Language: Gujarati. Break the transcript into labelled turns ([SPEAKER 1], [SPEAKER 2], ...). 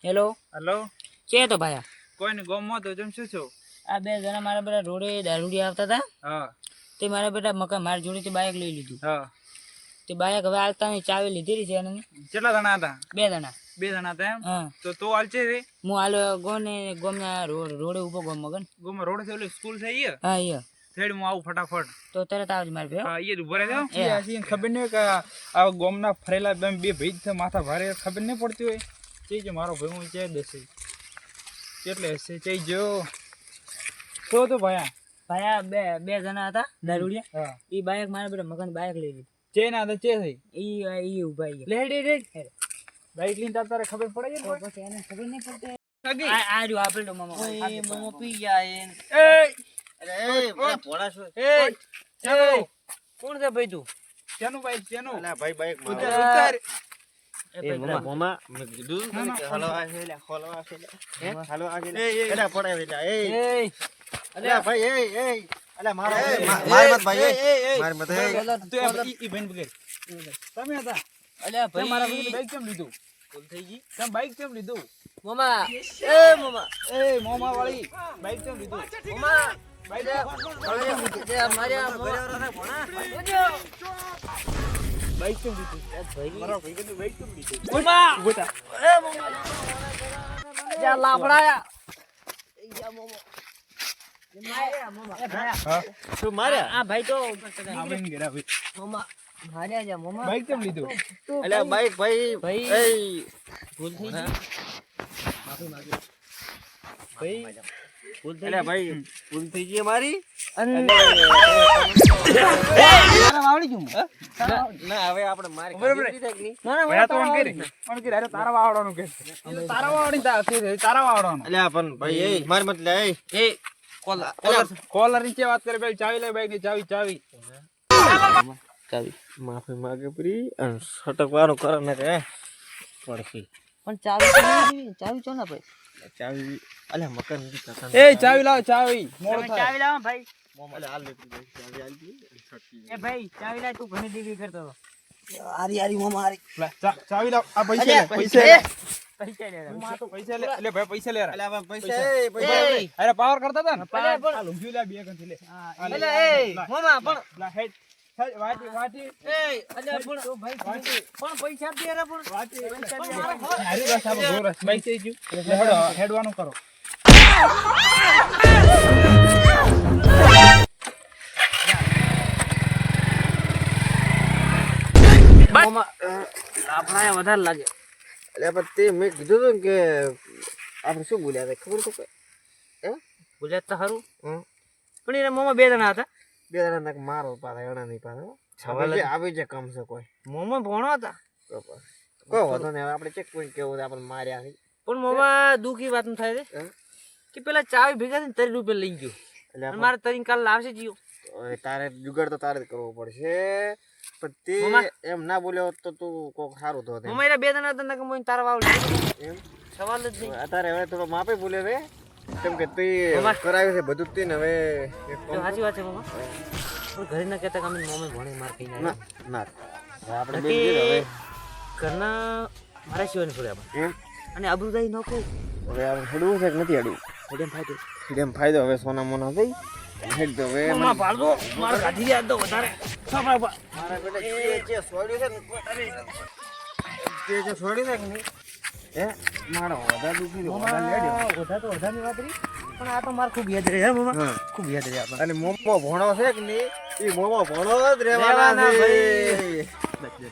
[SPEAKER 1] હેલો
[SPEAKER 2] હેલો
[SPEAKER 1] કે તો ભાયા
[SPEAKER 2] કોઈ ને ગોમમાં તો જમ શું છો?
[SPEAKER 1] આ બે જણા મારા બેટા રોડે દારૂડી આવતા હતા.
[SPEAKER 2] હા
[SPEAKER 1] તે મારા બેટા મકાન મારી જોડેથી બાઇક લઈ લીધું.
[SPEAKER 2] હા
[SPEAKER 1] તે બાઇક હવે હાલતા ની ચાવી લીધેલી છે એને.
[SPEAKER 2] કેટલા જણા હતા?
[SPEAKER 1] બે જણા.
[SPEAKER 2] બે જણા હતા એમ?
[SPEAKER 1] હા
[SPEAKER 2] તો હાલશે રે
[SPEAKER 1] હું હાલ ગોને ગોમના રોડે ઉભો ગોમ મગન.
[SPEAKER 2] ગોમમાં રોડ છે ઓલી સ્કૂલ છે ઈ?
[SPEAKER 1] હા ઈ
[SPEAKER 2] થેડ હું આવું ફટાફટ.
[SPEAKER 1] તો તરત આવજે મારી ભેગો.
[SPEAKER 2] હા ઈ ઉભો રહે છે. ખબર નહીં કે આ ગોમના ફરેલા બે ભાઈ છે માથા ભારે ખબર નહીં પડતી હોય. ચઈ જો મારો ભાઈ હું ચે દેશે કેટલે હશે ચઈ જો તો ભાયા
[SPEAKER 1] બે જણા હતા દારૂડિયા.
[SPEAKER 2] હા
[SPEAKER 1] ઈ બાઇક મારા બેટા મકાન બાઇક લઈ લીધું.
[SPEAKER 2] ચે ના તો ચે થઈ
[SPEAKER 1] ઈ ઉભા ગયા.
[SPEAKER 2] લેડી બાઈક લઈને તારે ખબર પડે છે
[SPEAKER 1] તો પછી એને ખબર નહીં પડતી.
[SPEAKER 2] સગી
[SPEAKER 1] આ રહ્યો આપેલ તો મામા.
[SPEAKER 3] મામા પી ગયા
[SPEAKER 2] એ
[SPEAKER 3] અરે એ બધા પોળા છો
[SPEAKER 2] એ ચાલો
[SPEAKER 1] કોણ છે ભાઈ તું?
[SPEAKER 2] ચાનું બાઈક ચાનું
[SPEAKER 3] અલા ભાઈ બાઈક
[SPEAKER 2] ઉતાર ઉતાર
[SPEAKER 3] એ મામા મેં કીધું કે હાલો આ છે લે હાલો આ છે લે હાલો આ છે લે એલા પડે વેલા એ અલા ભાઈ એ અલા મારો માર મત ભાઈ માર મત
[SPEAKER 2] તું ઈ બેન બગેર તમે હતા
[SPEAKER 1] અલ્યા
[SPEAKER 2] ભાઈ મારા
[SPEAKER 1] ભાઈ
[SPEAKER 2] બાઈક કેમ લીધું?
[SPEAKER 1] ભૂલ થઈ ગઈ.
[SPEAKER 2] તમે બાઈક કેમ લીધું?
[SPEAKER 1] મામા
[SPEAKER 2] એ મોમા વાળી બાઈક કેમ લીધું?
[SPEAKER 1] મામા
[SPEAKER 2] બાઈક બાઈક કેમ લીધું? મારો ભાઈ કીધું બાઈક કેમ લીધું? ઉભા
[SPEAKER 3] તું માર્યા
[SPEAKER 1] આ ભાઈ તો
[SPEAKER 2] આ બેન ગેરા ભાઈ
[SPEAKER 1] મામા માર્યા જા મામા.
[SPEAKER 2] બાઈક કેમ લીધું?
[SPEAKER 3] અલા બાઈક ભાઈ
[SPEAKER 1] ભાઈ.
[SPEAKER 3] એ
[SPEAKER 1] ભૂલ થઈ ગઈ. માફી માંગુ.
[SPEAKER 2] ભાઈ
[SPEAKER 1] ભૂલ થઈ
[SPEAKER 3] અલા ભાઈ ભૂલ થઈ ગઈ મારી ના હવે આપણે મારી
[SPEAKER 2] બરોબર. ભયા તો ઓન કરી અરે તારા વાવડાનું કે તારા વાવડી તારા વાવડાનું
[SPEAKER 3] અલ્યા પણ ભાઈ એ માર મત લે
[SPEAKER 1] એ કોલ
[SPEAKER 2] કોલર નીચે વાત કરે ભાઈ ચાવી લે બાઈક ની ચાવી ચાવી
[SPEAKER 1] ચાવી
[SPEAKER 3] માફી માંગે પ્રી અને સટકવાનું કરે ને કે પડખી
[SPEAKER 1] પણ ચાવી ચાવી ચો ના ભાઈ
[SPEAKER 3] ચાવી અલ્યા મકાન ની કથા
[SPEAKER 2] એ ચાવી લાવ ચાવી મોડો થાય
[SPEAKER 1] ચાવી લાવ ભાઈ.
[SPEAKER 3] અલ્યા હાલ લેતી ચાવી હાલ દી
[SPEAKER 1] એ ભાઈ ચાવી લાવ તું ઘણી દીવી કરતો હતો.
[SPEAKER 2] લે, ચાવી લાવ આ પૈસા લે પૈસા લે
[SPEAKER 1] પૈસા લે
[SPEAKER 2] પૈસા લે લે ભાઈ પૈસા લે
[SPEAKER 3] અલ્યા પૈસા એ પૈસા
[SPEAKER 2] અરે પાવર કરતા હતા ને
[SPEAKER 1] અલ્યા, પણ-
[SPEAKER 2] આ લુંગી લે બે કંથી લે
[SPEAKER 1] અલ્યા એ મામા પણ
[SPEAKER 2] લા હેડ વાટી વાટી
[SPEAKER 1] અલ્યા પણ
[SPEAKER 2] વાટી
[SPEAKER 1] પણ પૈસા દે રે પણ
[SPEAKER 2] વાટી
[SPEAKER 1] પૈસા દે.
[SPEAKER 2] હારી બસ આ ગોરસ બાઈક થઈ ગયું એટલે હેડો હેડવાનું કરો
[SPEAKER 1] મામા આપણા વધારે લાગે.
[SPEAKER 3] અલ્યા પણ તે મેં કીધું હતું ને કે આપણે શું બોલ્યા હતા ખબર તો હે
[SPEAKER 1] ગુજરાત તો સારું
[SPEAKER 3] હમ
[SPEAKER 1] પણ એના મામા બે જણા હતા.
[SPEAKER 3] બે જણા તક મારો પાછા એના નહીં પાછા
[SPEAKER 1] સવાલ જ.
[SPEAKER 3] આવી છે કમ છે કોઈ
[SPEAKER 1] મામા ભણો હતા
[SPEAKER 3] કોઈ વાંધો નહીં હવે આપણે ચેક પોઈન્ટ કેવું છે આપણે માર્યા છે
[SPEAKER 1] પણ મામા દુઃખી વાત થાય છે
[SPEAKER 3] હે?
[SPEAKER 1] કે પેલા ચાવી ભેગા થઈને 30 રૂપિયા લઈ ગયો
[SPEAKER 3] એટલે
[SPEAKER 1] અને મારે તરીને કાલ લાવશે જીઓ.
[SPEAKER 3] હવે તારે જુગાડ તો તારે જ કરવો પડશે પણ તે
[SPEAKER 1] મામા.
[SPEAKER 3] એમ ના બોલ્યો હોત તો તું કોક સારું તો
[SPEAKER 1] મામા એના બે જણા હતા ને કે મોઈને તારા વાવ
[SPEAKER 3] એમ
[SPEAKER 1] સવાલ જ નહીં.
[SPEAKER 3] અત્યારે હવે થોડો માપે બોલ્યો રે કેમ કે તે
[SPEAKER 1] મામા.
[SPEAKER 3] કરાવ્યું છે બધું જ તે ને હવે એક
[SPEAKER 1] તો સાચી વાત છે મામા પણ ઘરે ના કહેતા કે અમે મમ્મી ભણે માર કહીને
[SPEAKER 3] ના
[SPEAKER 1] આવ્યા.
[SPEAKER 3] ના હવે આપણે બે
[SPEAKER 1] બાકી
[SPEAKER 3] હવે
[SPEAKER 1] ઘરના મારા સિવાયને છોડ્યા પણ.
[SPEAKER 3] એમ
[SPEAKER 1] અને અબરુદાઈ ન કોઈ
[SPEAKER 3] હવે આપણે હેડવું છે કે નથી હેડવું
[SPEAKER 1] એકદમ ફાયદો.
[SPEAKER 3] એમ ફાયદો હવે સોના મોના થઈ હેડ તો હવે
[SPEAKER 1] મામા પાડો મારા ગાડી યાદ તો વધારે
[SPEAKER 3] મારા બેટા જે છોડ્યું છે ને તે જે છોડ્યું છે કે નહીં હે મારો વધારે દુખી રહ્યો વધારે લેડ્યો
[SPEAKER 1] વધારે તો વધારની વાત રહી પણ આ તો મારે ખૂબ યાદ રહે હે મામા
[SPEAKER 3] હા
[SPEAKER 1] ખૂબ યાદ રહે આપણને.
[SPEAKER 3] અને મોમો ભણો છે કે નહીં એ મોમો ભણો જ
[SPEAKER 1] રહેવાના
[SPEAKER 3] રહેવાના છે
[SPEAKER 1] ભાઈ.